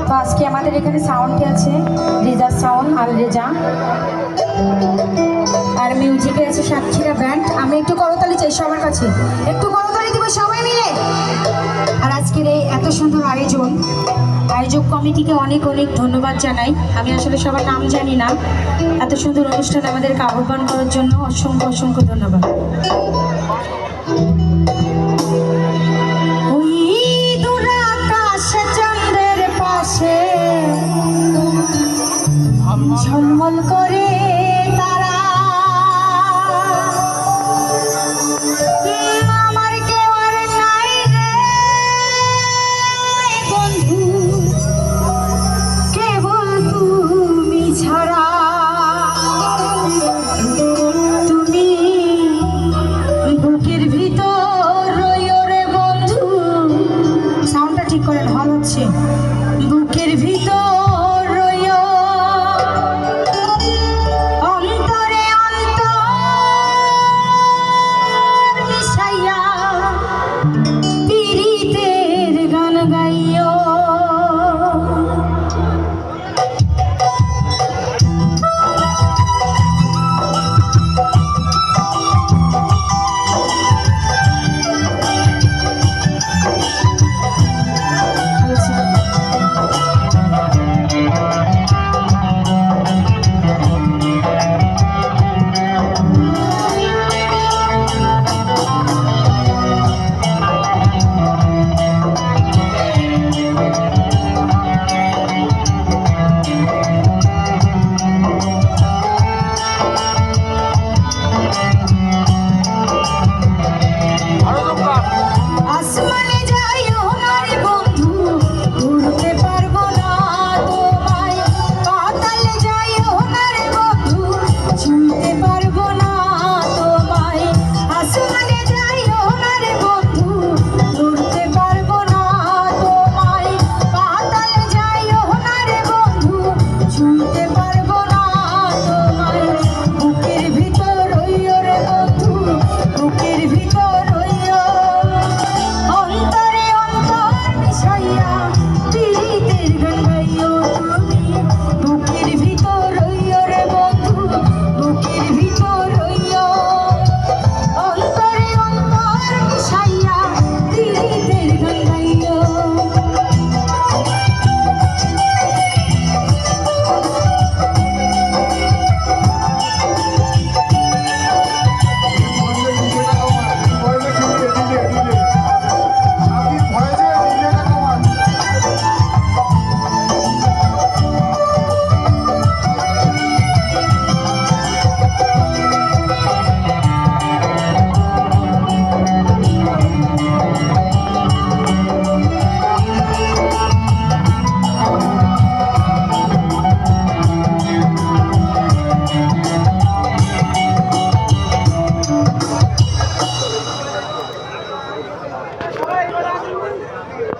তো আজকে আমাদের এখানে সাউন্ডে আছে রেজা সাউন্ড আর রেজা, আর মিউজিকে আছে সাক্ষীরা ব্যান্ড। আমি একটু করতালি চাই সবার কাছে, একটু করতালি দিব সবাই মিলে। আর আজকের এই এত সুন্দর আয়োজক কমিটিকে অনেক অনেক ধন্যবাদ জানাই। আমি আসলে সবার নাম জানি না, এত সুন্দর অনুষ্ঠান আমাদেরকে আহ্বান করার জন্য অসংখ্য অসংখ্য ধন্যবাদ। ঝলমল করে তারা, আমার কেউ আর নাই রে বন্ধু, কেবল তুমি ছাড়া। তুমি বুকের ভিতর রইও রে বন্ধু, সাউন্ডটা ঠিক করেন, হল হচ্ছে। বুকের ভিতর অন্তরে অন্তর মিশাইয়া